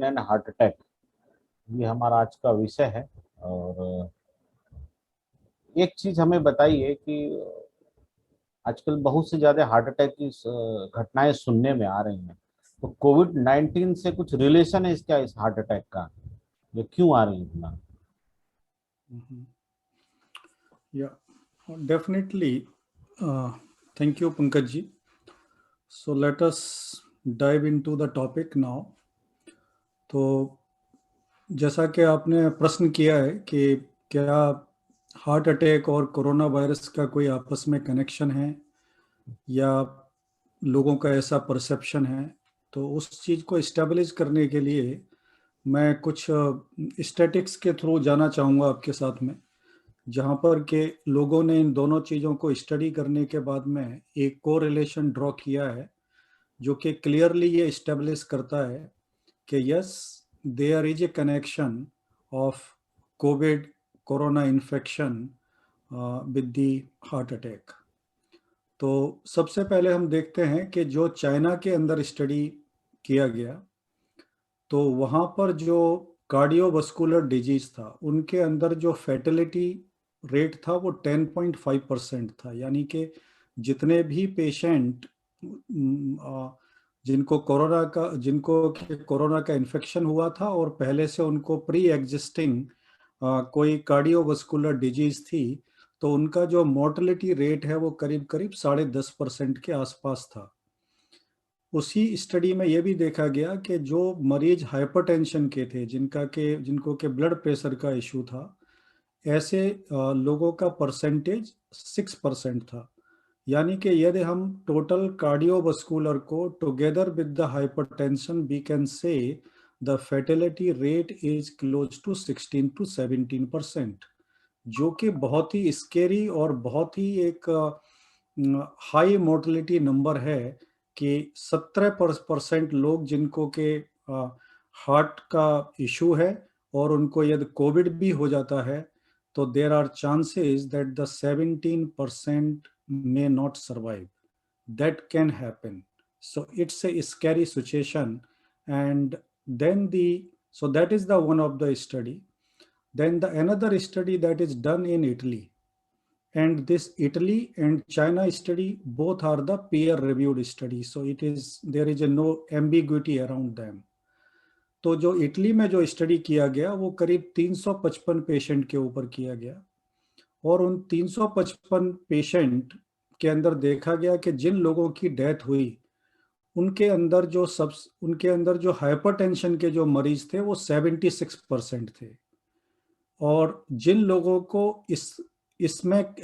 And heart attack, ये हमारा आज का विषय है। और एक चीज हमें बताइए कि आजकल बहुत से ज्यादा हार्ट अटैक की घटनाएं सुनने में आ रही हैं। तो कोविड-19 से कुछ रिलेशन है इसका, इस हार्ट अटैक का? ये क्यों आ रही है इतना? Mhm. Yeah, definitely. Thank you, Pankaj ji. So let us dive into the topic now. तो जैसा कि आपने प्रश्न किया है कि क्या हार्ट अटैक और कोरोना वायरस का कोई आपस में कनेक्शन है या लोगों का ऐसा परसेप्शन है, तो उस चीज़ को इस्टेब्लिश करने के लिए मैं कुछ स्टैटिक्स के थ्रू जाना चाहूँगा आपके साथ में, जहाँ पर के लोगों ने इन दोनों चीज़ों को स्टडी करने के बाद में एक को रिलेशन ड्रॉ किया है, जो कि क्लियरली ये इस्टेब्लिश करता है कि yes, there is a connection of covid corona infection with the heart attack. तो सबसे पहले हम देखते हैं कि जो चाइना के अंदर स्टडी किया गया, तो वहाँ पर जो कार्डियोवास्कुलर डिजीज था, उनके अंदर जो फैटिलिटी रेट था वो 10.5% था। यानी कि जितने भी पेशेंट जिनको कोरोना का इन्फेक्शन हुआ था और पहले से उनको प्री एग्जिस्टिंग कोई कार्डियोवास्कुलर डिजीज थी, तो उनका जो मोर्टेलिटी रेट है वो करीब करीब 10.5% के आसपास था। उसी स्टडी में ये भी देखा गया कि जो मरीज हाइपरटेंशन के थे, जिनको के ब्लड प्रेशर का इशू था, ऐसे लोगों का परसेंटेज 6% था। यानी कि यदि हम टोटल कार्डियोवास्कुलर को together with the hypertension, we can say the fatality rate is close to 16 to 17%, जो कि बहुत ही स्केरी और बहुत ही एक हाई मोर्टेलिटी नंबर है कि 17% लोग जिनको के हार्ट का इशू है और उनको यदि कोविड भी हो जाता है, तो there are chances that the 17% may not survive. That can happen. So it's a scary situation. And then so that is the one of the study. Then the another study that is done in Italy, and this Italy and China study both are the peer reviewed study, so there is a no ambiguity around them. तो जो Italy में जो study किया गया वो करीब 355 patient के ऊपर किया गया, और उन 355 पेशेंट के अंदर देखा गया कि जिन लोगों की डेथ हुई, उनके अंदर जो हाइपरटेंशन के जो मरीज थे वो 76% थे, और जिन लोगों को इसमें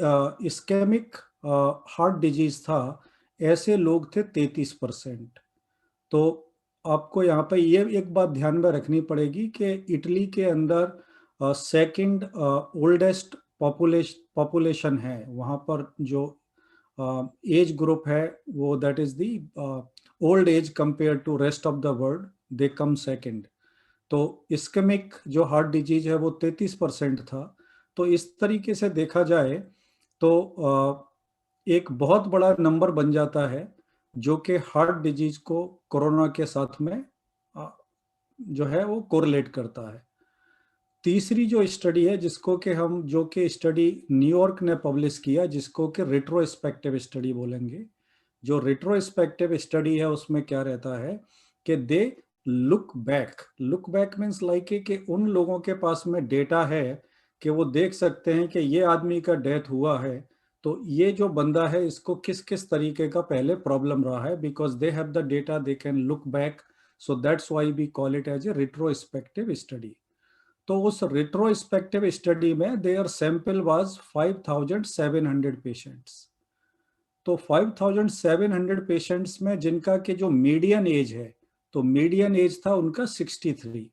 इस्केमिक हार्ट डिजीज था, ऐसे लोग थे 33%। तो आपको यहाँ पे ये एक बात ध्यान में रखनी पड़ेगी कि इटली के अंदर सेकंड ओल्डेस्ट पॉपुलेशन है। वहाँ पर जो एज ग्रुप है वो that is the old age compare to rest of the world, they come second. तो इस्केमिक जो हार्ट डिजीज है वो 33% था। तो इस तरीके से देखा जाए तो एक बहुत बड़ा नंबर बन जाता है जो कि हार्ट डिजीज को कोरोना के साथ में अ, जो है वो कोरिलेट करता है। तीसरी जो स्टडी है जिसको कि हम जो कि स्टडी न्यूयॉर्क ने पब्लिश किया, जिसको कि रिट्रोस्पेक्टिव स्टडी बोलेंगे। जो रिट्रोस्पेक्टिव स्टडी है उसमें क्या रहता है कि they look back means like कि उन लोगों के पास में डेटा है कि वो देख सकते हैं कि ये आदमी का डेथ हुआ है, तो ये जो बंदा है इसको किस किस तरीके का पहले प्रॉब्लम रहा है, because they have the data, they can look back. So that's why we call it as a retrospective study. तो उस रिट्रोस्पेक्टिव स्टडी में देयर सैंपल वाज 5700 पेशेंट्स। तो 5700 पेशेंट्स में जिनका के जो मीडियन एज है, तो मीडियन एज था उनका 63।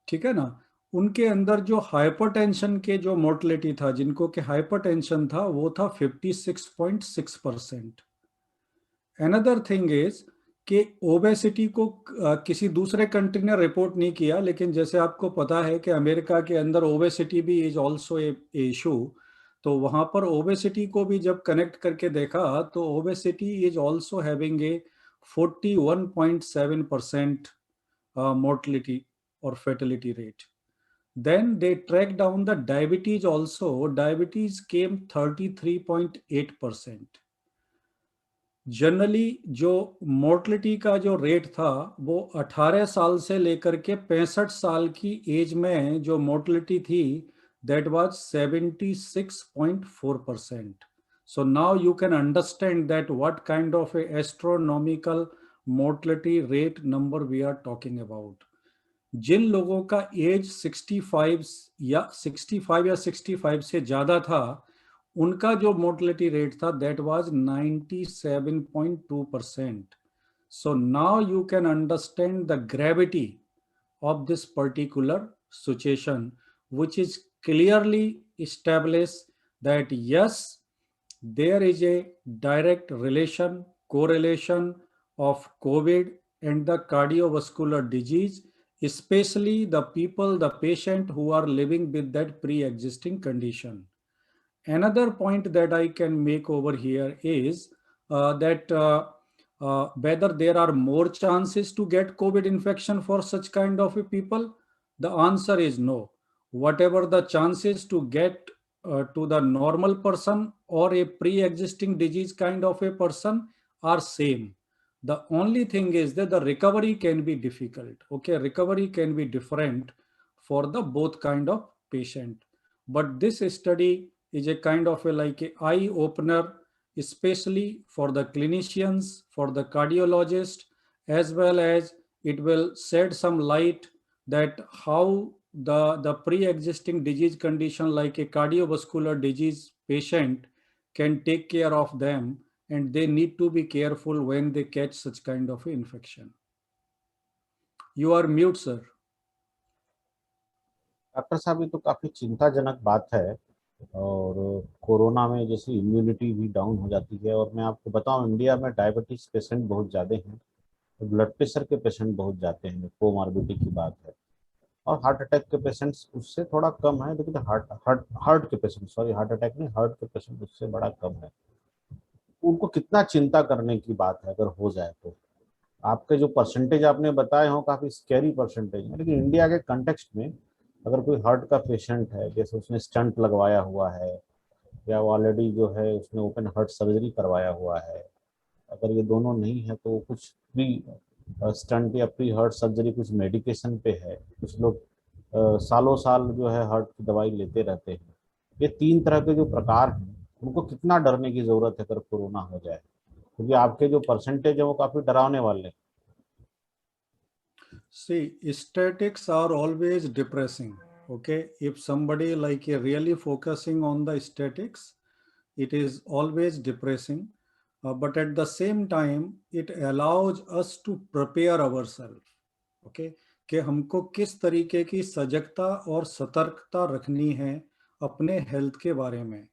ठीक है ना। उनके अंदर जो हाइपरटेंशन के जो मोर्टेलिटी था, जिनको के हाइपरटेंशन था, वो था 56.6%। अनदर थिंग इज कि ओबेसिटी को किसी दूसरे कंट्री ने रिपोर्ट नहीं किया, लेकिन जैसे आपको पता है कि अमेरिका के अंदर ओबेसिटी भी इज ऑल्सो ए इशू। तो वहां पर ओबेसिटी को भी जब कनेक्ट करके देखा, तो obesity is also having a 41.7% mortality or fatality rate. Then they tracked down the diabetes also. Diabetes came 33.8%. Generally जो मोर्टलिटी का जो रेट था वो 18 साल से लेकर के 65 साल की एज में जो मोर्टलिटी थी that was 76.4%. So now you can understand that what kind of a astronomical mortality rate number we are talking about. जिन लोगों का एज 65 या 65 से ज्यादा था उनका जो मोर्टलिटी रेट था that was 97.2%. So now you can understand the gravity of this particular situation, which is clearly established that yes, there is a direct correlation of COVID and the cardiovascular disease, especially the patient who are living with that pre-existing condition. Another point that I can make over here is that whether there are more chances to get COVID infection for such kind of a people, the answer is no. Whatever the chances to get to the normal person or a pre-existing disease kind of a person are same. The only thing is that the recovery can be difficult. Okay, recovery can be different for the both kind of patient. But this study is a kind of a like a eye opener, especially for the clinicians, for the cardiologist, as well as it will shed some light that how the pre-existing disease condition like a cardiovascular disease patient can take care of them, and they need to be careful when they catch such kind of infection. You are mute, sir. Doctor साहब ये तो काफी चिंताजनक बात है। और corona में जैसे इम्यूनिटी भी डाउन हो जाती है। और मैं आपको बताऊं इंडिया में डायबिटीज पेशेंट बहुत ज़्यादा हैं, ब्लड प्रेशर के पेशेंट बहुत जाते हैं, कोमॉर्बिडिटी की बात है। और हार्ट अटैक के पेशेंट्स उससे थोड़ा कम है, लेकिन हार्ट के पेशेंट, सॉरी हार्ट अटैक नहीं, हार्ट के पेशेंट उससे बड़ा कम है। उनको कितना चिंता करने की बात है अगर हो जाए तो। आपके जो परसेंटेज आपने बताए हो काफी स्कैरी परसेंटेज है, लेकिन इंडिया के कंटेक्स्ट में अगर कोई हार्ट का पेशेंट है, जैसे उसने स्टंट लगवाया हुआ है या वो ऑलरेडी जो है उसने ओपन हार्ट सर्जरी करवाया हुआ है, अगर ये दोनों नहीं है तो कुछ प्री स्टंट या प्री हार्ट सर्जरी कुछ मेडिकेशन पे है, कुछ लोग सालों साल जो है हार्ट की दवाई लेते रहते हैं। ये 3 तरह के जो प्रकार हैं उनको कितना डरने की जरूरत है अगर कोरोना हो जाए, क्योंकि आपके जो परसेंटेज है वो काफी डरावने वाले हैं। See, statics are always depressing. Okay, if somebody like really focusing on the statics, it is always depressing. But at the same time, it allows us to prepare ourselves. Okay, कि हमको किस तरीके की सजगता और सतर्कता रखनी है अपने हेल्थ के बारे में।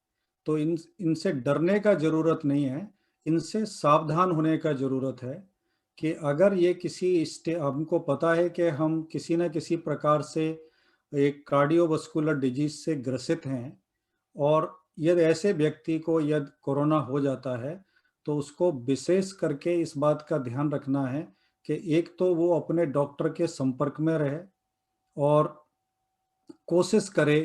तो इनसे डरने का जरूरत नहीं है, इनसे सावधान होने का जरूरत है कि अगर ये हमको पता है कि हम किसी न किसी प्रकार से एक कार्डियोवास्कुलर डिजीज से ग्रसित हैं, और यदि ऐसे व्यक्ति को यदि कोरोना हो जाता है तो उसको विशेष करके इस बात का ध्यान रखना है कि एक तो वो अपने डॉक्टर के संपर्क में रहे और कोशिश करे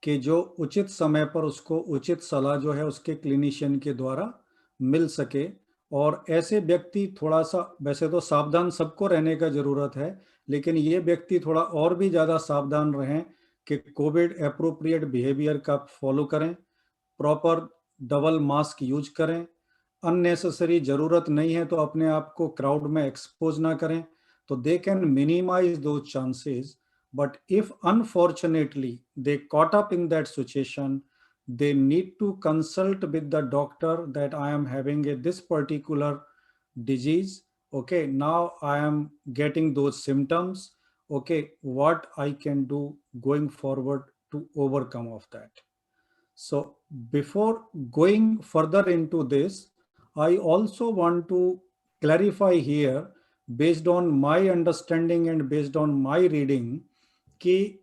कि जो उचित समय पर उसको उचित सलाह जो है उसके क्लिनिशियन के द्वारा मिल सके। और ऐसे व्यक्ति थोड़ा सा, वैसे तो सावधान सबको रहने का जरूरत है, लेकिन ये व्यक्ति थोड़ा और भी ज़्यादा सावधान रहें कि कोविड एप्रोप्रिएट बिहेवियर का फॉलो करें, प्रॉपर डबल मास्क यूज करें, अननेसेसरी जरूरत नहीं है तो अपने आप को क्राउड में एक्सपोज ना करें, तो दे कैन मिनिमाइज दो chances. But if unfortunately they caught up in that situation, they need to consult with the doctor that I am having this particular disease. Okay, now I am getting those symptoms. Okay, what I can do going forward to overcome of that. So before going further into this, I also want to clarify here, based on my understanding and based on my reading, कि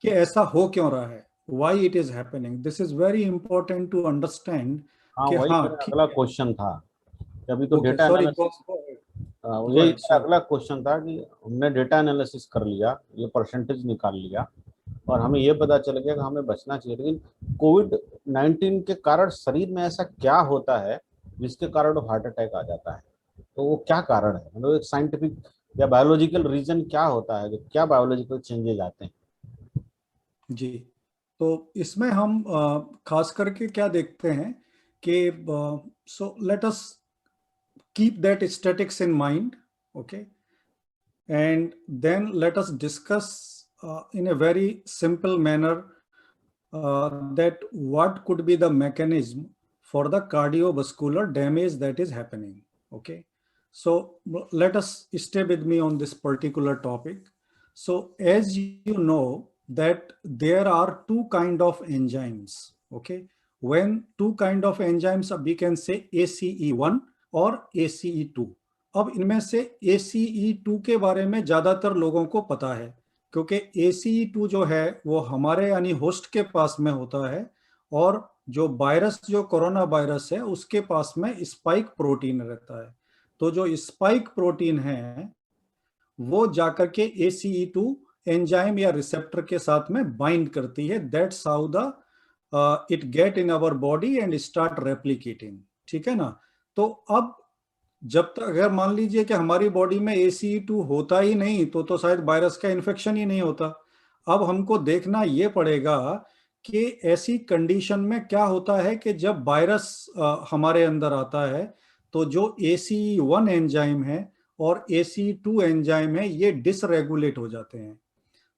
ऐसा हो क्यों रहा है, why it is happening. This is very important to understand हाँ, कि वही हाँ मेरा ठीक अगला है। क्वेश्चन था। अभी तो ओके, डेटा सॉरी, एनालिसिस, यही राइट। मेरा सो अगला क्वेश्चन था कि हमने डेटा एनालिसिस कर लिया, ये परसेंटेज निकाल लिया और हमें ये पता चल गया कि हमें बचना चाहिए, लेकिन कोविड 19 के कारण शरीर में ऐसा क्या होता है जिसके कारण हार्ट अटैक आ जाता है? तो वो क्या कारण है, मतलब एक साइंटिफिक या बायोलॉजिकल रीजन क्या होता है, क्या बायोलॉजिकल चेंजेज आते हैं? जी, तो इसमें हम खास करके क्या देखते हैं कि so let us keep that statics in mind, okay, and then let us discuss in a very simple manner that what could be the mechanism for the cardiovascular damage that is happening. Okay, so let us stay with me on this particular topic. So as you know that there are two kind of enzymes. Okay, when two kind of enzymes, we can say ACE1 और ACE2. अब इनमें से ACE2 के बारे में ज्यादातर लोगों को पता है, क्योंकि ACE2 जो है वो हमारे यानी होस्ट के पास में होता है, और जो वायरस, जो कोरोना वायरस है, उसके पास में स्पाइक प्रोटीन रहता है। तो जो स्पाइक प्रोटीन है वो जाकर के ACE2 एंजाइम या रिसेप्टर के साथ में बाइंड करती है। That's how the it get in our body and start replicating. ठीक है ना। तो अब जब तक अगर मान लीजिए कि हमारी बॉडी में ACE2 होता ही नहीं तो शायद वायरस का इन्फेक्शन ही नहीं होता। अब हमको देखना ये पड़ेगा कि ऐसी कंडीशन में क्या होता है कि जब वायरस हमारे अंदर आता है तो जो ACE1 एंजाइम है और ACE2 एंजाइम है ये डिसरेगुलेट हो जाते हैं।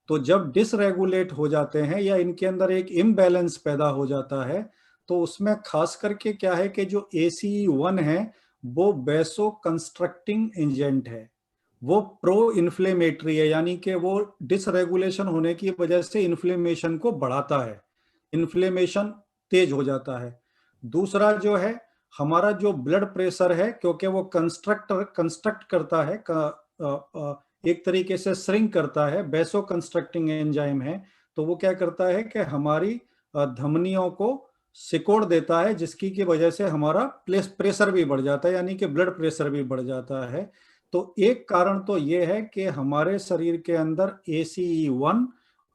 तो जब डिसरेगुलेट हो जाते हैं या इनके अंदर एक इम्बैलेंस पैदा हो जाता है, तो उसमें खास करके क्या है कि जो ACE1 है वो वैसो कंस्ट्रक्टिंग एजेंट है, वो प्रो इन्फ्लेमेटरी है, यानी कि वो डिसरेगुलेशन होने की वजह से इन्फ्लेमेशन को बढ़ाता है, इन्फ्लेमेशन तेज हो जाता है। दूसरा जो है हमारा जो ब्लड प्रेशर है, क्योंकि वो कंस्ट्रक्ट करता है, एक तरीके से श्रिंक करता है, बेसो कंस्ट्रक्टिंग एंजाइम है, तो वो क्या करता है कि हमारी धमनियों को सिकोड़ देता है, जिसकी की वजह से हमारा प्रेशर भी बढ़ जाता है, यानी कि ब्लड प्रेशर भी बढ़ जाता है। तो एक कारण तो ये है कि हमारे शरीर के अंदर ACE1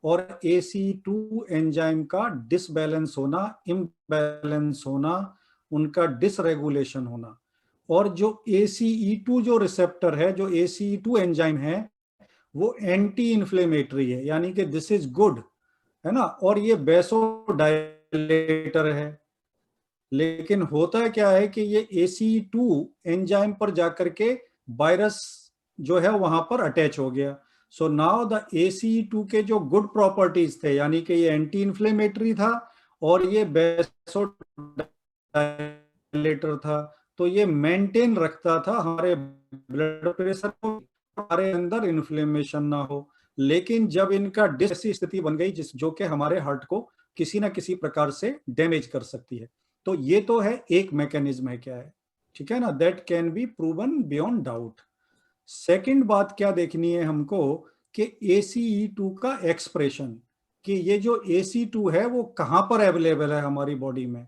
और ACE2 एंजाइम का डिसबैलेंस होना, इम्बैलेंस होना, उनका डिसरेगुलेशन होना। और जो ACE2 जो रिसेप्टर है, जो ACE2 एंजाइम है, वो एंटी इन्फ्लेमेटरी है, यानी कि दिस इज गुड, है ना, और ये बेसोडाइलेटर है। लेकिन होता क्या है कि ये ACE2 एंजाइम पर जाकर के वायरस जो है वहां पर अटैच हो गया। सो नाउ द ACE2 के जो गुड प्रॉपर्टीज थे, यानी कि ये एंटी इन्फ्लेमेटरी था और ये बेसोडाइलेटर था, तो ये मेंटेन रखता था हमारे ब्लड प्रेशर को, हमारे अंदर इन्फ्लेमेशन ना हो। लेकिन जब इनका ऐसी स्थिति बन गई जिस जो कि हमारे हार्ट को किसी ना किसी प्रकार से डैमेज कर सकती है। तो ये तो है एक मैकेनिज्म है, क्या है, ठीक है ना, that can be proven beyond doubt. Second बात क्या देखनी है हमको कि ACE2 का एक्सप्रेशन, कि ये जो ACE2 है वो कहां पर अवेलेबल है हमारी बॉडी में।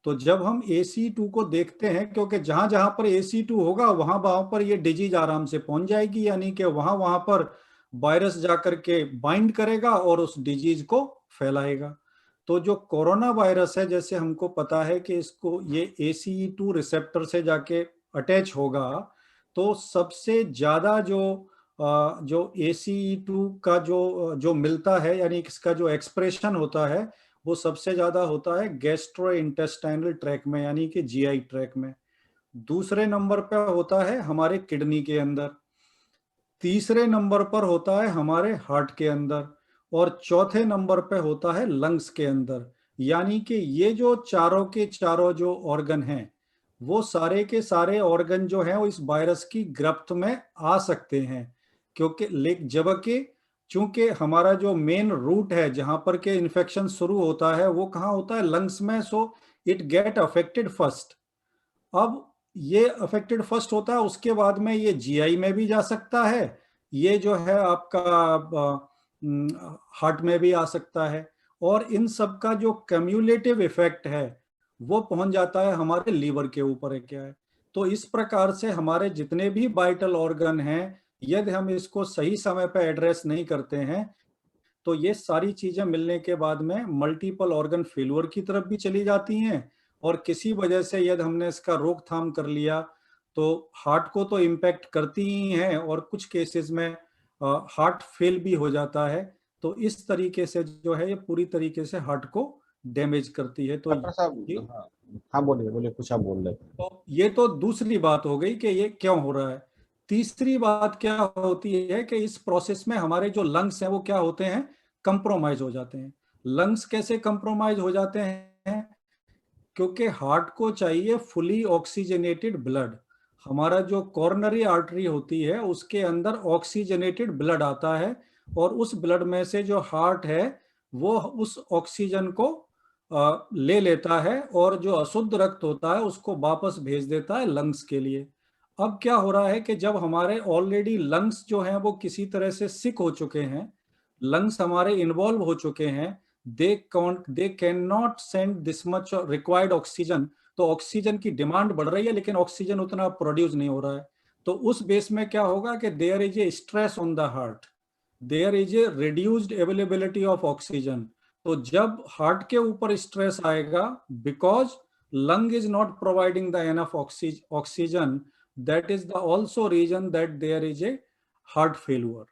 तो जब हम ACE2 को देखते हैं, क्योंकि जहां जहां पर ACE2 होगा वहां वहां पर ये डिजीज आराम से पहुंच जाएगी, यानी कि वहां वहां पर वायरस जाकर के बाइंड करेगा और उस डिजीज को फैलाएगा। तो जो कोरोना वायरस है, जैसे हमको पता है कि इसको ये ACE2 रिसेप्टर से जाके अटैच होगा, तो सबसे ज्यादा जो ACE2 का जो मिलता है, यानी इसका जो एक्सप्रेशन होता है, वो सबसे ज्यादा होता है गैस्ट्रो इंटेस्टाइनल ट्रैक में, यानी कि GI ट्रैक में। दूसरे नंबर पर होता है हमारे किडनी के अंदर, तीसरे नंबर पर होता है हमारे हार्ट के अंदर, और चौथे नंबर पे होता है लंग्स के अंदर। यानी कि ये जो चारों के चारों जो ऑर्गन हैं, वो सारे के सारे ऑर्गन जो हैं वो इस वायरस की गिरफ्त में आ सकते हैं, क्योंकि जबकि चूंकि हमारा जो मेन रूट है जहां पर के इन्फेक्शन शुरू होता है वो कहाँ होता है, लंग्स में। So it get affected first. अब ये अफेक्टेड फर्स्ट होता है, उसके बाद में ये GI में भी जा सकता है, ये जो है आपका हार्ट में भी आ सकता है, और इन सब का जो कम्युलेटिव इफेक्ट है वो पहुंच जाता है हमारे लीवर के ऊपर है, क्या है। तो इस प्रकार से हमारे जितने भी वाइटल ऑर्गन हैं, यदि हम इसको सही समय पर एड्रेस नहीं करते हैं, तो ये सारी चीजें मिलने के बाद में मल्टीपल ऑर्गन फेल्योर की तरफ भी चली जाती हैं, और किसी वजह से यदि हमने इसका रोकथाम कर लिया तो हार्ट को तो इम्पैक्ट करती ही है, और कुछ केसेस में हार्ट फेल भी हो जाता है। तो इस तरीके से जो है ये पूरी तरीके से हार्ट को डैमेज करती है। डॉक्टर साहब, हाँ, हाँ बोलिए बोलिए, कुछ आप बोल रहे थे। ये तो दूसरी बात हो गई कि ये क्यों हो रहा है। तीसरी बात क्या होती है कि इस प्रोसेस में हमारे जो लंग्स हैं वो क्या होते हैं, कंप्रोमाइज हो जाते हैं। लंग्स कैसे कंप्रोमाइज हो जाते हैं, क्योंकि हार्ट को चाहिए फुली ऑक्सीजनेटेड ब्लड। हमारा जो कॉर्नरी आर्टरी होती है उसके अंदर ऑक्सीजनेटेड ब्लड आता है, और उस ब्लड में से जो हार्ट है वो उस ऑक्सीजन को ले लेता है, और जो अशुद्ध रक्त होता है उसको वापस भेज देता है लंग्स के लिए। अब क्या हो रहा है कि जब हमारे ऑलरेडी लंग्स जो हैं वो किसी तरह से सिक हो चुके हैं, लंग्स हमारे इन्वॉल्व हो चुके हैं, they can not send this much required oxygen. तो ऑक्सीजन की डिमांड बढ़ रही है लेकिन ऑक्सीजन उतना प्रोड्यूस नहीं हो रहा है। तो उस बेस में क्या होगा कि there is a stress on the heart, there is a reduced availability of oxygen. तो जब हार्ट के ऊपर स्ट्रेस आएगा, because lung is not providing the enough oxygen, that is the also reason that there is a heart failure.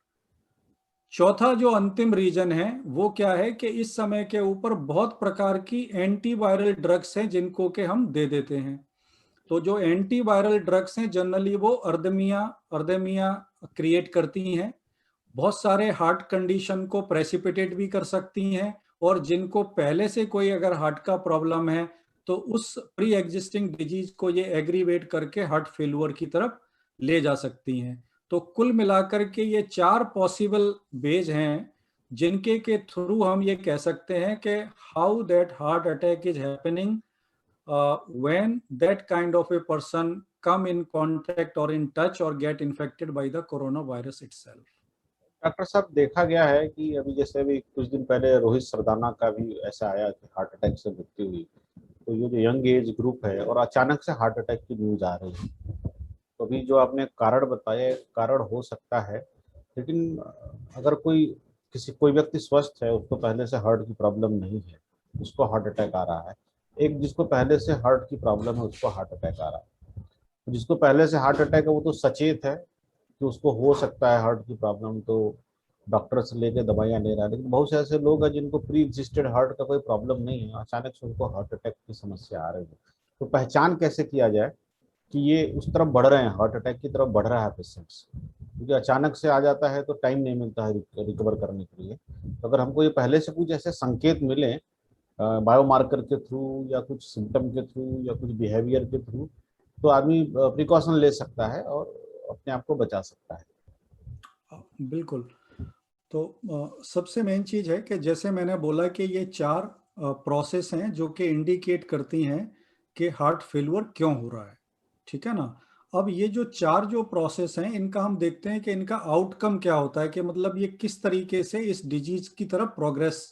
चौथा जो अंतिम reason है वो क्या है कि इस समय के ऊपर बहुत प्रकार की एंटीवायरल ड्रग्स हैं जिनको के हम दे देते हैं। तो जो एंटीवायरल ड्रग्स हैं जनरली वो अर्देमिया अर्देमिया क्रिएट करती हैं, बहुत सारे हार्ट कंडीशन को प्रेसिपिटेट भी कर सकती हैं, और जिनको पहले से कोई अगर हार्ट का प्रॉब्लम है तो उस प्री एग्जिस्टिंग डिजीज को ये एग्रीवेट करके हार्ट फेल्यूर की तरफ ले जा सकती हैं। तो कुल मिलाकर के ये 4 पॉसिबल वेज हैं जिनके के थ्रू हम ये कह सकते हैं कि how that heart attack is happening when that kind of a person come in contact or in touch or get infected by the coronavirus itself. Doctor साहब, देखा गया है कि अभी जैसे अभी कुछ दिन पहले रोहित सरदाना का भी ऐसा आया कि हार्ट अटैक से मृत्यु हुई। तो ये जो यंग एज ग्रुप है और अचानक से हार्ट अटैक की न्यूज आ रही है, तो अभी जो आपने कारण बताया, कारण हो सकता है, लेकिन अगर कोई व्यक्ति स्वस्थ है, उसको पहले से हार्ट की प्रॉब्लम नहीं है, उसको हार्ट अटैक आ रहा है, एक जिसको पहले से हार्ट की प्रॉब्लम है उसको हार्ट अटैक आ रहा है, तो जिसको पहले से हार्ट अटैक है वो तो सचेत है कि उसको हो सकता है हार्ट की प्रॉब्लम, तो डॉक्टर से लेके दवाइयाँ ले रहा है। लेकिन बहुत से ऐसे लोग हैं जिनको प्री एग्जिस्टेड हार्ट का कोई प्रॉब्लम नहीं है, अचानक से उनको हार्ट अटैक की समस्या आ रही है। तो पहचान कैसे किया जाए कि ये उस तरफ बढ़ रहे हैं, हार्ट अटैक की तरफ बढ़ रहा है पेशेंट्स? क्योंकि अचानक से आ जाता है तो टाइम नहीं मिलता है रिकवर करने के लिए। तो अगर हमको ये पहले से कुछ ऐसे संकेत मिले बायोमार्कर के थ्रू या कुछ सिम्टम के थ्रू या कुछ बिहेवियर के थ्रू, तो आदमी प्रिकॉशन ले सकता है और अपने आप को बचा सकता है। बिल्कुल। तो सबसे मेन चीज है कि जैसे मैंने बोला कि ये 4 प्रोसेस हैं जो कि इंडिकेट करती हैं कि हार्ट फेल्यूर क्यों हो रहा है, ठीक है ना। अब ये जो 4 जो प्रोसेस हैं इनका हम देखते हैं कि इनका आउटकम क्या होता है, कि मतलब ये किस तरीके से इस डिजीज की तरफ प्रोग्रेस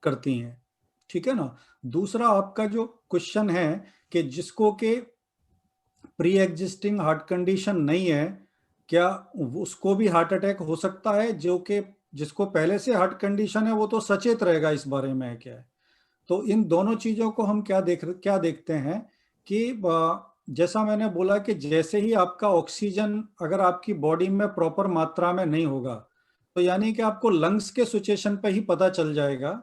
करती हैं, ठीक है ना। दूसरा आपका जो क्वेश्चन है कि जिसको के प्री एग्जिस्टिंग हार्ट कंडीशन नहीं है, क्या उसको भी हार्ट अटैक हो सकता है? जो कि जिसको पहले से हार्ट कंडीशन है वो तो सचेत रहेगा इस बारे में, क्या है। तो इन दोनों चीजों को हम क्या देखते हैं कि जैसा मैंने बोला कि जैसे ही आपका ऑक्सीजन अगर आपकी बॉडी में प्रॉपर मात्रा में नहीं होगा, तो यानी कि आपको लंग्स के सिचुएशन पे ही पता चल जाएगा,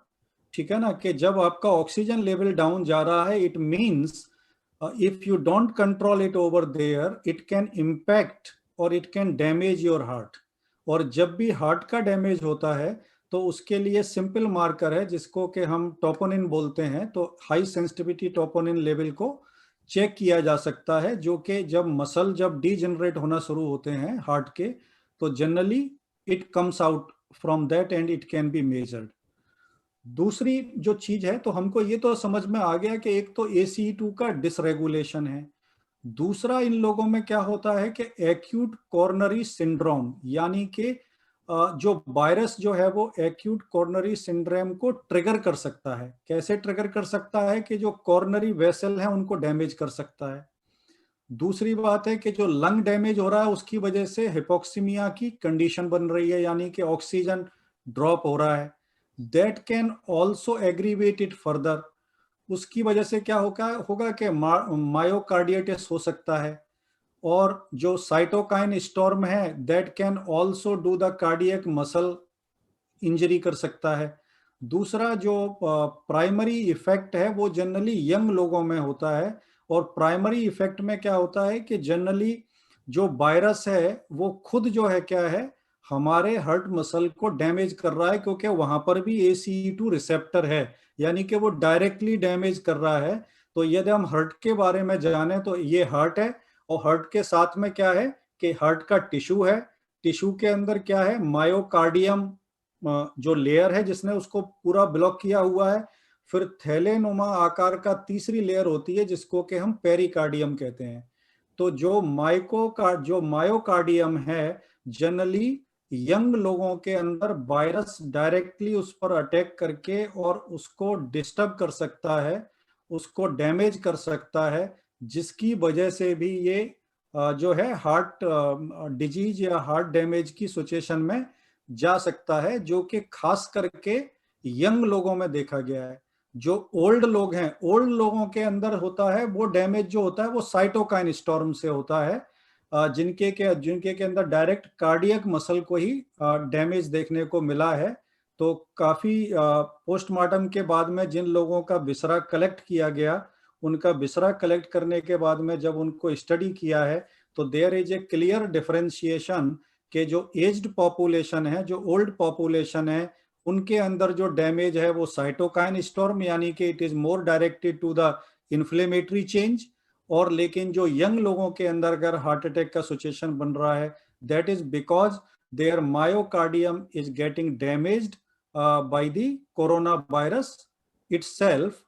ठीक है ना, कि जब आपका ऑक्सीजन लेवल डाउन जा रहा है, it means if you don't control it over there, it can impact or it can damage your heart. और जब भी हार्ट का डैमेज होता है तो उसके लिए सिंपल मार्कर है जिसको कि हम टोपोनिन बोलते हैं। तो हाई सेंसिटिविटी टोपोनिन लेवल को चेक किया जा सकता है, जो कि जब डीजनरेट होना शुरू होते हैं हार्ट के, तो generally it comes out from that and it can be measured. दूसरी जो चीज है, तो हमको ये तो समझ में आ गया कि एक तो ACE2 का डिसरेगुलेशन है। दूसरा इन लोगों में क्या होता है कि एक्यूट कॉर्नरी सिंड्रोम, यानी कि जो वायरस जो है वो एक्यूट कॉर्नरी सिंड्रोम को ट्रिगर कर सकता है। कैसे ट्रिगर कर सकता है? कि जो कॉर्नरी वेसल है उनको डैमेज कर सकता है। दूसरी बात है कि जो लंग डैमेज हो रहा है उसकी वजह से हिपोक्सीमिया की कंडीशन बन रही है, यानी कि ऑक्सीजन ड्रॉप हो रहा है। That can also aggravate it further. उसकी वजह से क्या होगा कि मायोकार्डियटिस हो सकता है। और जो साइटोकाइन स्टॉर्म है that can also do the cardiac muscle injury कर सकता है। दूसरा जो प्राइमरी इफेक्ट है वो जनरली यंग लोगों में होता है। और प्राइमरी इफेक्ट में क्या होता है कि जनरली जो वायरस है वो खुद जो है क्या है, हमारे हार्ट मसल को डैमेज कर रहा है, क्योंकि वहां पर भी ACE2 रिसेप्टर है, यानी कि वो डायरेक्टली डैमेज कर रहा है। तो यदि हम हार्ट के बारे में जाने तो ये हार्ट है, और हार्ट के साथ में क्या है कि हार्ट का टिश्यू है। टिश्यू के अंदर क्या है, मायोकार्डियम जो लेयर है जिसने उसको पूरा ब्लॉक किया हुआ है। फिर थैलेनुमा आकार का तीसरी लेयर होती है जिसको कि हम पेरिकार्डियम कहते हैं। तो जो मायोकार्डियम है जनरली यंग लोगों के अंदर वायरस डायरेक्टली उस पर अटैक करके और उसको डिस्टर्ब कर सकता है, उसको डैमेज कर सकता है, जिसकी वजह से भी ये जो है हार्ट डिजीज या हार्ट डैमेज की सिचुएशन में जा सकता है, जो कि खास करके यंग लोगों में देखा गया है। जो ओल्ड लोग हैं, ओल्ड लोगों के अंदर होता है वो डैमेज जो होता है वो साइटोकाइन स्टॉर्म से होता है, जिनके के अंदर डायरेक्ट कार्डियक मसल को ही डैमेज देखने को मिला है। तो काफी पोस्टमार्टम के बाद में जिन लोगों का बिसरा कलेक्ट किया गया, उनका बिसरा कलेक्ट करने के बाद में जब उनको स्टडी किया है तो there is a clear differentiation कि जो एज्ड पॉपुलेशन है, जो ओल्ड पॉपुलेशन है, उनके अंदर जो डैमेज है वो साइटोकाइन स्टॉर्म, यानी कि it is more directed to the inflammatory change. और लेकिन जो यंग लोगों के अंदर अगर हार्ट अटैक का सिचुएशन बन रहा है that is because their myocardium is getting damaged by the corona virus itself.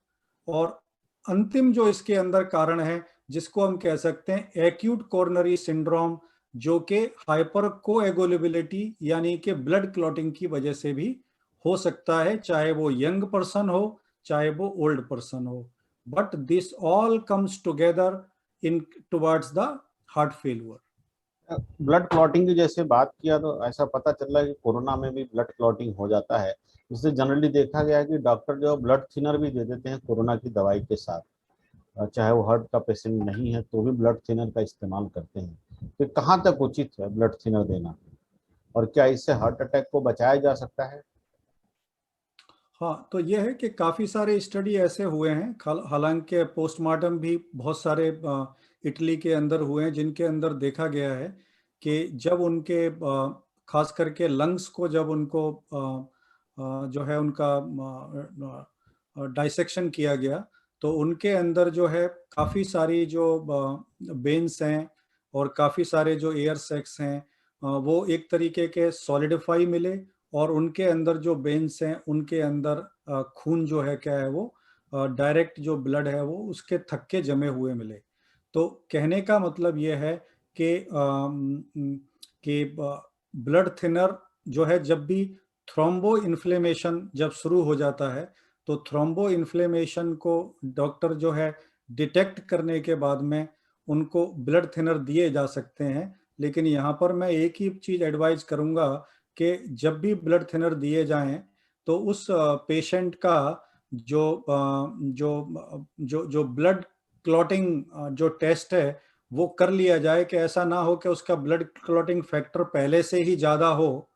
और अंतिम जो इसके अंदर कारण है जिसको हम कह सकते हैं एक्यूट कोरोनरी सिंड्रोम, जो कि हाइपर कोएगुलेबिलिटी यानी कि ब्लड क्लॉटिंग की वजह से भी हो सकता है, चाहे वो यंग पर्सन हो चाहे वो ओल्ड पर्सन हो। But this all comes together in towards the heart failure. Blood clotting की जैसे बात किया तो ऐसा पता चल रहा है कि कोरोना में भी ब्लड क्लॉटिंग हो जाता है। इससे जनरली देखा गया है कि डॉक्टर जो ब्लड थिनर भी दे देते हैं कोरोना की दवाई के साथ, चाहे वो हार्ट का पेशेंट नहीं है तो भी ब्लड थिनर का इस्तेमाल करते हैं। तो कहाँ तक उचित है ब्लड थिनर देना, और क्या इससे हार्ट अटैक को बचाया जा सकता है? हाँ, तो यह है कि काफ़ी सारे स्टडी ऐसे हुए हैं, हालांकि पोस्टमार्टम भी बहुत सारे इटली के अंदर हुए हैं जिनके अंदर देखा गया है कि जब उनके खास करके लंग्स को जब उनको जो है उनका डाइसेक्शन किया गया तो उनके अंदर जो है काफ़ी सारी जो वेन्स हैं और काफ़ी सारे जो एयर सैक्स हैं वो एक तरीके के सॉलिडिफाई मिले। और उनके अंदर जो वेन्स हैं उनके अंदर खून जो है क्या है वो डायरेक्ट जो ब्लड है वो उसके थक्के जमे हुए मिले। तो कहने का मतलब ये है कि ब्लड थिनर जो है जब भी थ्रोम्बो इन्फ्लेमेशन जब शुरू हो जाता है तो थ्रोम्बो इन्फ्लेमेशन को डॉक्टर जो है डिटेक्ट करने के बाद में उनको ब्लड थिनर दिए जा सकते हैं। लेकिन यहाँ पर मैं एक ही चीज़ एडवाइज करूँगा कि जब भी ब्लड थिनर दिए जाएं तो उस पेशेंट का जो ब्लड क्लॉटिंग जो टेस्ट है वो कर लिया जाए, कि ऐसा ना हो कि उसका ब्लड क्लॉटिंग फैक्टर पहले से ही ज़्यादा हो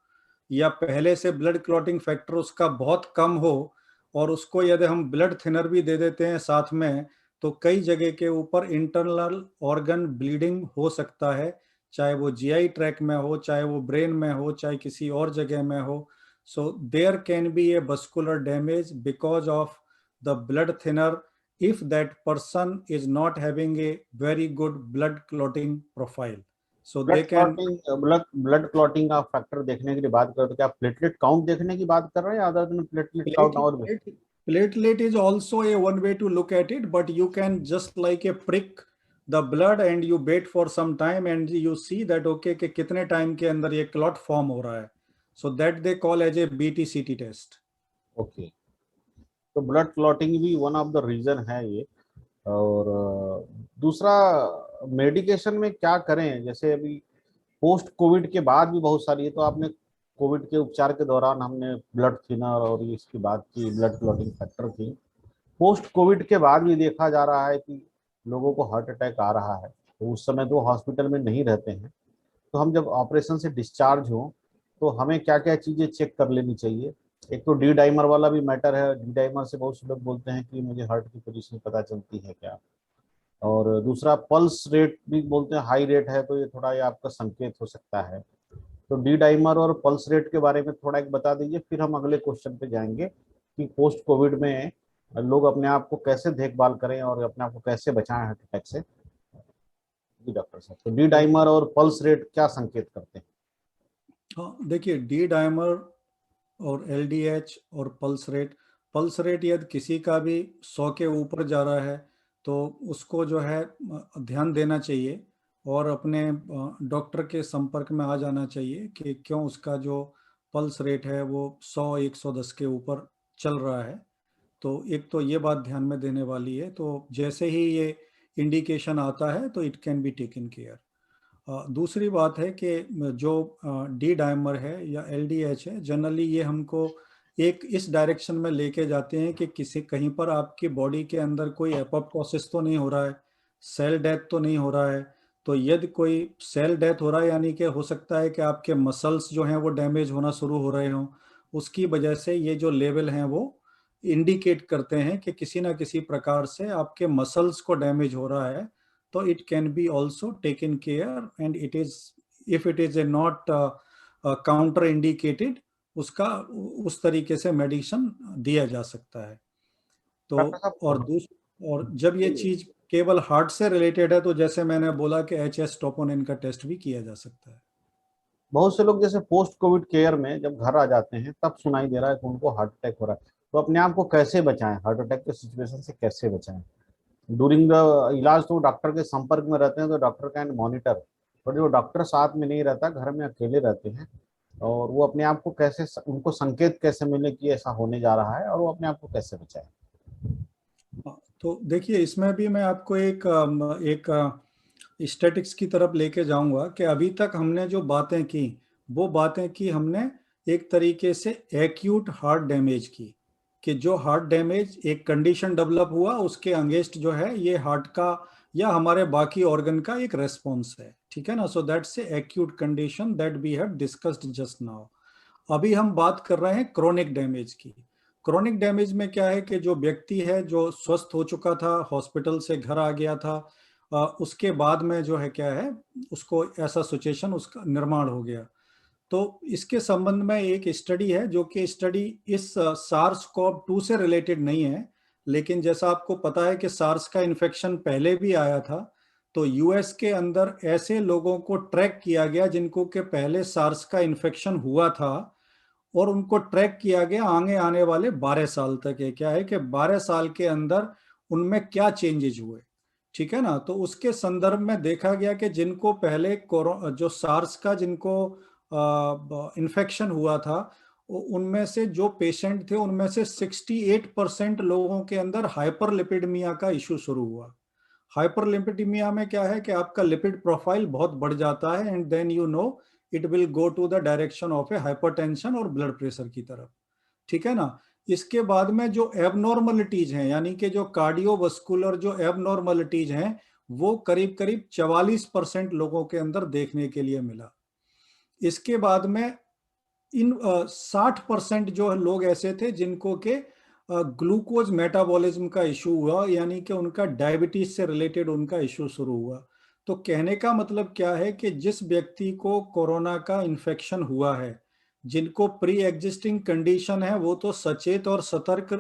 या पहले से ब्लड क्लॉटिंग फैक्टर उसका बहुत कम हो। और उसको यदि हम ब्लड थिनर भी दे देते हैं साथ में तो कई जगह के ऊपर इंटरनल ऑर्गन ब्लीडिंग हो सकता है, चाहे वो जीआई ट्रैक में हो, चाहे वो ब्रेन में हो, चाहे किसी और जगह में हो। So there can be a muscular damage because of the blood thinner if that person is not having a very good blood clotting profile, so they can blood clotting का फैक्टर देखने के लिए बात करें तो क्या प्लेटलेट काउंट देखने की बात कर रहे हैं, अदर देन प्लेटलेट काउंट और भी? platelet is also a one way to look at it, but you can just like a prick the blood and you wait for some time and you see that okay कि कितने time के अंदर ये clot form हो रहा है। so that they call as a BTCT test। Okay, तो blood clotting भी वन ऑफ द रीजन है ये। और दूसरा मेडिकेशन में क्या करें, जैसे अभी पोस्ट कोविड के बाद भी बहुत सारी है, तो आपने कोविड के उपचार के दौरान हमने ब्लड थिनर और ये इसकी बात की, ब्लड क्लॉटिंग फैक्टर की। पोस्ट कोविड के बाद भी देखा जा रहा है कि लोगों को हार्ट अटैक आ रहा है, तो उस समय तो हॉस्पिटल में नहीं रहते हैं, तो हम जब ऑपरेशन से डिस्चार्ज हो तो हमें क्या क्या चीजें चेक कर लेनी चाहिए। एक तो डी डाइमर वाला भी मैटर है, डी डाइमर से बहुत से लोग बोलते हैं कि मुझे हार्ट की पोजीशन पता चलती है क्या। और दूसरा पल्स रेट भी बोलते हैं, हाई रेट है तो ये थोड़ा ये आपका संकेत हो सकता है। तो डी डाइमर और पल्स रेट के बारे में थोड़ा एक बता दीजिए, फिर हम अगले क्वेश्चन पे जाएंगे कि पोस्ट कोविड में लोग अपने आप को कैसे देखभाल करें और अपने आप को कैसे बचाएं हार्ट अटैक से। जी डॉक्टर साहब, तो डी तो डाइमर और पल्स रेट क्या संकेत करते हैं? हाँ, देखिए डी डायमर और एलडीएच और पल्स रेट यदि किसी का भी 100 के ऊपर जा रहा है तो उसको जो है ध्यान देना चाहिए और अपने डॉक्टर के संपर्क में आ जाना चाहिए कि क्यों उसका जो पल्स रेट है वो 100-110 के ऊपर चल रहा है। तो एक तो ये बात ध्यान में देने वाली है, तो जैसे ही ये इंडिकेशन आता है तो it can be taken care. दूसरी बात है कि जो डी डायमर है या एलडीएच है, जनरली ये हमको एक इस डायरेक्शन में लेके जाते हैं कि किसी कहीं पर आपकी बॉडी के अंदर कोई एपोप्टोसिस तो नहीं हो रहा है, सेल डेथ तो नहीं हो रहा है। तो यदि कोई सेल डेथ हो रहा है यानी कि हो सकता है कि आपके मसल्स जो हैं वो डैमेज होना शुरू हो रहे हों, उसकी वजह से ये जो लेवल हैं वो इंडिकेट करते हैं कि किसी ना किसी प्रकार से आपके मसल्स को डैमेज हो रहा है। तो it can be also taken care and it is, if it is a not counter indicated, उसका उस तरीके से मेडिसिन दिया जा सकता है। तो डॉक्टर और साहब, और जब ये चीज केवल हार्ट से रिलेटेड है तो जैसे मैंने बोला कि HS ट्रोपोनिन का टेस्ट भी किया जा सकता है। बहुत से लोग जैसे पोस्ट कोविड केयर में जब घर आ जाते हैं तब सुनाई दे रहा है कि उनको हार्ट अटैक हो रहा है, तो अपने आप को कैसे बचाएं, हार्ट अटैक के सिचुएशन से कैसे बचाएं? ड्यूरिंग द इलाज तो डॉक्टर के संपर्क में रहते हैं तो डॉक्टर कैन मॉनिटर, पर जो डॉक्टर साथ में नहीं रहता, घर में अकेले रहते हैं, और वो अपने आप को कैसे, उनको संकेत कैसे मिले कि ऐसा होने जा रहा है और वो अपने आप को कैसे बचाए? तो देखिए इसमें भी मैं आपको एक स्टैटिक्स की तरफ लेके जाऊंगा कि अभी तक हमने जो बातें की वो बातें की हमने एक तरीके से एक्यूट हार्ट डैमेज की, कि जो हार्ट डैमेज एक कंडीशन डेवलप हुआ उसके अगेंस्ट जो है ये हार्ट का या हमारे बाकी ऑर्गन का एक रेस्पॉन्स है, ठीक है ना। So that's a acute condition that we have discussed just now. अभी हम बात कर रहे हैं क्रोनिक डैमेज की। क्रोनिक डैमेज में क्या है कि जो व्यक्ति है जो स्वस्थ हो चुका था, हॉस्पिटल से घर आ गया था, उसके बाद में जो है क्या है उसको ऐसा सिचुएशन उसका निर्माण हो गया। तो इसके संबंध में एक स्टडी है जो कि स्टडी इस सार्स कोव 2 से रिलेटेड नहीं है, लेकिन जैसा आपको पता है कि सार्स का इन्फेक्शन पहले भी आया था। तो यूएस के अंदर ऐसे लोगों को ट्रैक किया गया जिनको के पहले सार्स का इन्फेक्शन हुआ था और उनको ट्रैक किया गया आगे आने वाले 12 साल तक है। क्या है कि 12 साल के अंदर उनमें क्या चेंजेस हुए, ठीक है ना। तो उसके संदर्भ में देखा गया कि जिनको पहले जो सार्स का जिनको इन्फेक्शन हुआ था उनमें से जो पेशेंट थे उनमें से 68% लोगों के अंदर हाइपरलिपिडमिया का इशू शुरू हुआ। हाइपरलिपिडमिया में क्या है कि आपका लिपिड प्रोफाइल बहुत बढ़ जाता है and then you know it will go to the direction of a hypertension और ब्लड प्रेशर की तरफ, ठीक है ना। इसके बाद में जो एबनॉर्मलिटीज हैं यानी कि जो कार्डियोवास्कुलर जो एबनॉर्मलिटीज हैं वो करीब करीब 44% लोगों के अंदर देखने के लिए मिला। इसके बाद में इन 60% जो लोग ऐसे थे जिनको के ग्लूकोज मेटाबॉलिज्म का इशू हुआ, यानी कि उनका डायबिटीज से रिलेटेड उनका इशू शुरू हुआ। तो कहने का मतलब क्या है कि जिस व्यक्ति को कोरोना का इन्फेक्शन हुआ है, जिनको प्री एग्जिस्टिंग कंडीशन है वो तो सचेत और सतर्क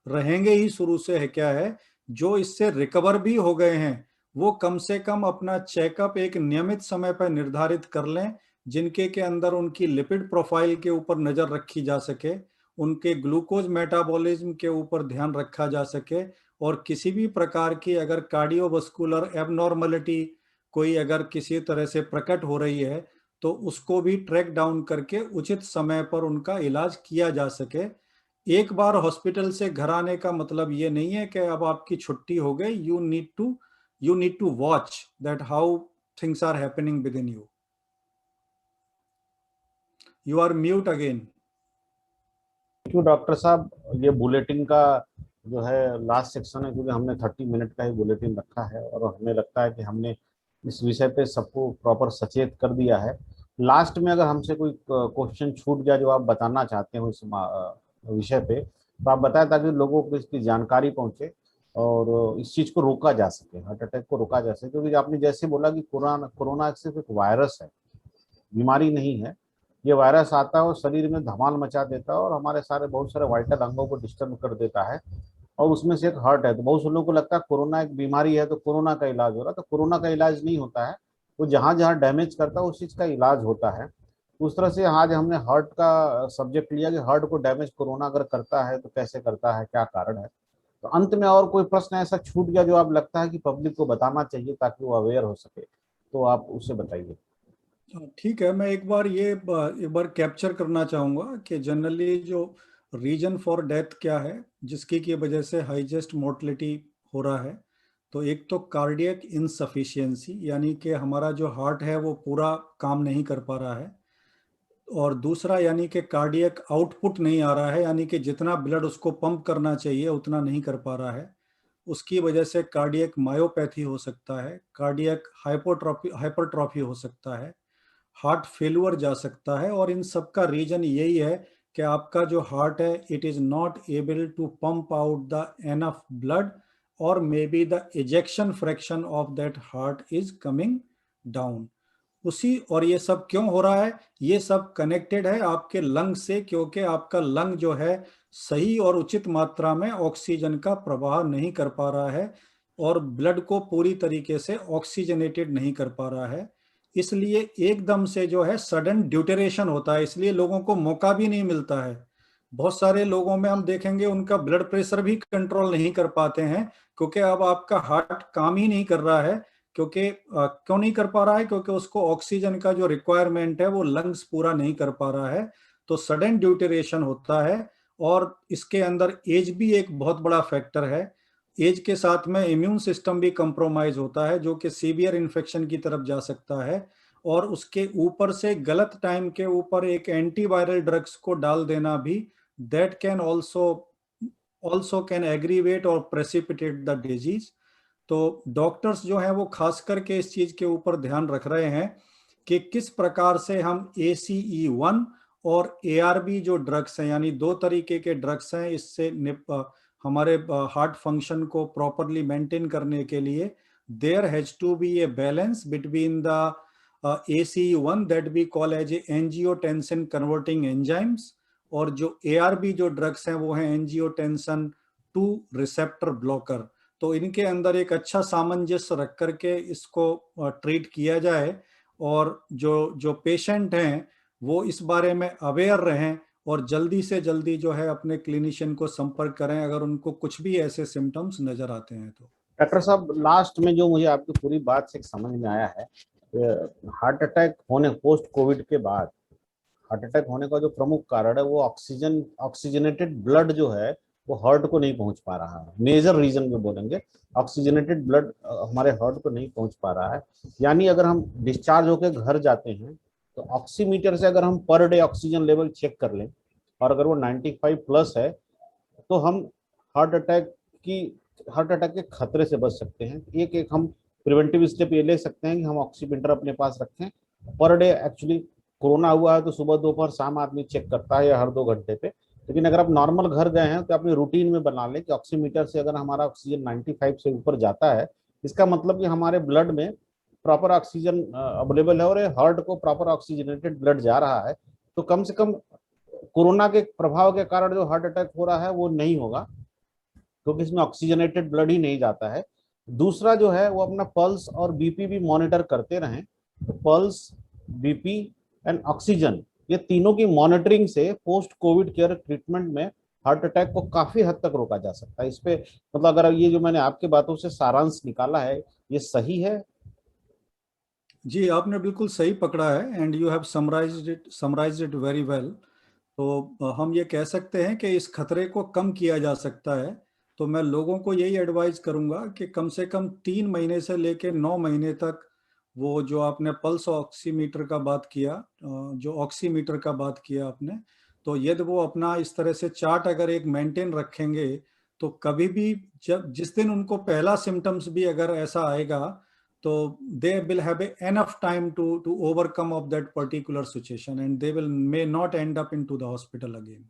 रहेंगे ही शुरू से, है क्या है जो इससे रिकवर भी हो गए हैं वो कम से कम अपना चेकअप एक नियमित समय पर निर्धारित कर लें, जिनके के अंदर उनकी लिपिड प्रोफाइल के ऊपर नजर रखी जा सके, उनके ग्लूकोज मेटाबॉलिज्म के ऊपर ध्यान रखा जा सके, और किसी भी प्रकार की अगर कार्डियोवास्कुलर एबनॉर्मलिटी कोई अगर किसी तरह से प्रकट हो रही है तो उसको भी ट्रैक डाउन करके उचित समय पर उनका इलाज किया जा सके। एक बार हॉस्पिटल से घर आने का मतलब ये नहीं है कि अब आपकी छुट्टी हो गई, you need to you need to watch that how things are happening within you. You are mute again. Thank you doctor साहब। ये बुलेटिन का जो है लास्ट सेक्शन है, क्योंकि हमने 30 मिनट का ही बुलेटिन रखा है और हमें लगता है कि हमने इस विषय पे सबको प्रॉपर सचेत कर दिया है। लास्ट में अगर हमसे कोई क्वेश्चन छूट जाए जो आप बताना चाहते हो इस विषय पे, तो आप बताएं ताकि लोगों को इसकी जानकारी पहुंचे और इस चीज को रोका जा सके, हार्ट अटैक को रोका जा सके। क्योंकि आपने जैसे बोला कि कोरोना कोरोना सिर्फ एक वायरस है, बीमारी नहीं है। ये वायरस आता है और शरीर में धमाल मचा देता है और हमारे सारे बहुत सारे वाइटल अंगों को डिस्टर्ब कर देता है, और उसमें से एक हार्ट है। तो बहुत से लोगों को लगता है कोरोना एक बीमारी है तो कोरोना का इलाज हो रहा है, तो कोरोना का इलाज नहीं होता है। वो जहां जहां डैमेज करता है उस चीज का इलाज होता है। उस तरह से आज हमने हार्ट का सब्जेक्ट लिया कि हार्ट को डैमेज कोरोना अगर करता है तो कैसे करता है, क्या कारण है। तो अंत में और कोई प्रश्न ऐसा छूट गया जो आप लगता है कि पब्लिक को बताना चाहिए ताकि वो अवेयर हो सके, तो आप उसे बताइए। ठीक है, मैं एक बार कैप्चर करना चाहूँगा कि जनरली जो रीजन फॉर डेथ क्या है जिसकी की वजह से हाईएस्ट मोर्टलिटी हो रहा है। तो एक तो कार्डियक इनसफिशियंसी, यानी कि हमारा जो हार्ट है वो पूरा काम नहीं कर पा रहा है, और दूसरा यानी कि कार्डियक आउटपुट नहीं आ रहा है, यानी कि जितना ब्लड उसको पंप करना चाहिए उतना नहीं कर पा रहा है। उसकी वजह से कार्डियक मायोपैथी हो सकता है, कार्डियक हाइपरट्रॉफी हो सकता है, हार्ट फेलुअर जा सकता है। और इन सब का रीजन यही है कि आपका जो हार्ट है it is not able to pump out the enough blood, और may be the ejection fraction of that heart is coming down. और ये सब क्यों हो रहा है? ये सब कनेक्टेड है आपके लंग से, क्योंकि आपका लंग जो है सही और उचित मात्रा में ऑक्सीजन का प्रवाह नहीं कर पा रहा है और ब्लड को पूरी तरीके से ऑक्सीजनेटेड नहीं कर पा रहा है। इसलिए एकदम से जो है सडन ड्यूटेरेशन होता है, इसलिए लोगों को मौका भी नहीं मिलता है। बहुत सारे लोगों में हम देखेंगे उनका ब्लड प्रेशर भी कंट्रोल नहीं कर पाते हैं, क्योंकि अब आपका हार्ट काम ही नहीं कर रहा है। क्योंकि क्यों नहीं कर पा रहा है? क्योंकि उसको ऑक्सीजन का जो रिक्वायरमेंट है वो लंग्स पूरा नहीं कर पा रहा है। तो सडन ड्यूटेरेशन होता है, और इसके अंदर एज भी एक बहुत बड़ा फैक्टर है। एज के साथ में इम्यून सिस्टम भी कंप्रोमाइज होता है, जो कि सीवियर इन्फेक्शन की तरफ जा सकता है। और उसके ऊपर से गलत टाइम के ऊपर एक एंटीवायरल ड्रग्स को डाल देना भी, that can also can aggravate और प्रेसिपिटेट द डिजीज। तो डॉक्टर्स जो हैं वो खास करके इस चीज के ऊपर ध्यान रख रहे हैं कि किस प्रकार से हम ACE1 और ARB जो ड्रग्स हैं, यानी दो तरीके के ड्रग्स हैं, इससे हमारे हार्ट फंक्शन को प्रॉपरली मेंटेन करने के लिए there has to be a balance between the ACE1 that we call as angiotensin converting enzymes, और जो ARB जो ड्रग्स हैं वो हैं एंजियोटेंसिन 2 रिसेप्टर ब्लॉकर। तो इनके अंदर एक अच्छा सामंजस्य रख करके इसको ट्रीट किया जाए, और जो जो पेशेंट हैं वो इस बारे में अवेयर रहें और जल्दी से जल्दी जो है अपने क्लिनिशियन को संपर्क करें अगर उनको कुछ भी ऐसे सिम्टम्स नजर आते हैं तो। डॉक्टर साहब, लास्ट में जो मुझे आपकी पूरी बात से समझ में आया है, हार्ट अटैक होने पोस्ट कोविड के बाद हार्ट अटैक होने का जो प्रमुख कारण है वो ऑक्सीजनेटेड ब्लड जो है वो हार्ट को नहीं पहुंच पा रहा है। मेजर रीजन जो बोलेंगे, ऑक्सीजनेटेड ब्लड हमारे हार्ट को नहीं पहुंच पा रहा है। यानी अगर हम डिस्चार्ज होकर घर जाते हैं तो ऑक्सीमीटर से अगर हम per day oxygen level check कर लें और अगर वो 95 प्लस है तो हम हार्ट अटैक की हार्ट अटैक के खतरे से बच सकते हैं। एक एक हम प्रिवेंटिव स्टेप ये ले सकते हैं कि हम ऑक्सीमीटर अपने पास रखें पर डे। एक्चुअली कोरोना हुआ है तो सुबह दोपहर शाम आदमी चेक करता है या हर 2 घंटे पे, लेकिन अगर आप नॉर्मल घर गए हैं तो अपनी रूटीन में बना लें कि ऑक्सीमीटर से अगर हमारा ऑक्सीजन 95 से ऊपर जाता है, इसका मतलब कि हमारे ब्लड में प्रॉपर ऑक्सीजन अवेलेबल है और हार्ट को प्रॉपर ऑक्सीजनेटेड ब्लड जा रहा है। तो कम से कम कोरोना के प्रभाव के कारण जो हार्ट अटैक हो रहा है वो नहीं होगा, क्योंकि इसमें ऑक्सीजनेटेड ब्लड ही नहीं जाता है। दूसरा जो है वो अपना पल्स और बीपी भी मॉनिटर करते रहें। तो पल्स, बीपी एंड ऑक्सीजन, ये तीनों की मॉनिटरिंग से पोस्ट कोविड केयर ट्रीटमेंट में हार्ट अटैक को काफी हद तक रोका जा सकता है। इस पे मतलब अगर ये जो मैंने आपकी बातों से सारांश निकाला है ये सही है? जी, आपने बिल्कुल सही पकड़ा है, and you have summarised it very well. तो हम ये कह सकते हैं कि इस खतरे को कम किया जा सकता है। तो मैं लोगों को यही एडवाइस करूंगा कि कम से कम 3 महीने से लेके 9 महीने तक वो जो आपने पल्स ऑक्सीमीटर का बात किया, जो ऑक्सीमीटर का बात किया आपने, तो यदि वो अपना इस तरह से चार्ट अगर एक मेंटेन रखेंगे तो कभी भी जब जिस दिन उनको पहला सिम्टम्स भी अगर ऐसा आएगा तो they will have enough time to overcome of that particular situation and they will may not end up into the hospital again.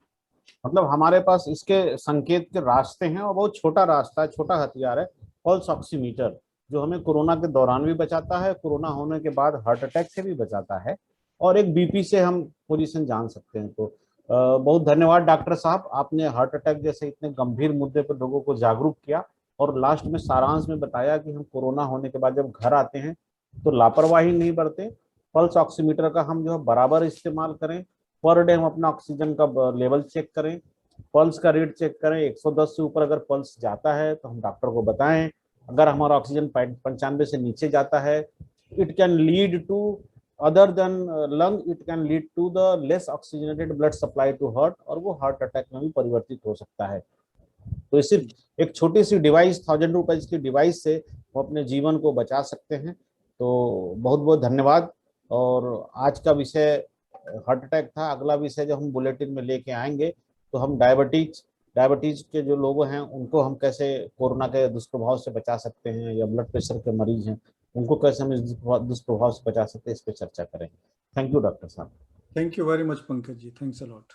मतलब हमारे पास इसके संकेत के रास्ते हैं और बहुत छोटा रास्ता है, छोटा हथियार है पल्स ऑक्सीमीटर, जो हमें कोरोना के दौरान भी बचाता है, कोरोना होने के बाद हार्ट अटैक से भी बचाता है, और एक बीपी से हम पोजीशन जान सकते हैं। तो बहुत धन्यवाद डॉक्टर साहब, आपने हार्ट अटैक जैसे इतने गंभीर मुद्दे पर लोगों को जागरूक किया और लास्ट में सारांश में बताया कि हम कोरोना होने के बाद जब घर आते हैं तो लापरवाही नहीं बरतें, पल्स ऑक्सीमीटर का हम जो है बराबर इस्तेमाल करें, पर डे हम अपना ऑक्सीजन का लेवल चेक करें, पल्स का रेट चेक करें, 110 से ऊपर अगर पल्स जाता है तो हम डॉक्टर को बताएं, अगर हमारा ऑक्सीजन 95 से नीचे जाता है it can lead to other than lung, it can lead to the less oxygenated blood supply to heart, और वो हार्ट अटैक में भी परिवर्तित हो सकता है। तो ये सिर्फ एक छोटी सी डिवाइस, 1000 रुपीज की डिवाइस से वो अपने जीवन को बचा सकते हैं। तो बहुत बहुत धन्यवाद। और आज का विषय हार्ट अटैक था, अगला विषय जो हम बुलेटिन में लेके आएंगे तो हम डायबिटीज के जो लोग हैं उनको हम कैसे कोरोना के दुष्प्रभाव से बचा सकते हैं, या ब्लड प्रेशर के मरीज हैं उनको कैसे हम इस दुष्प्रभाव से बचा सकते हैं, इस पर चर्चा करें। थैंक यू डॉक्टर साहब। Thank you very much Pankaj ji, thanks a lot.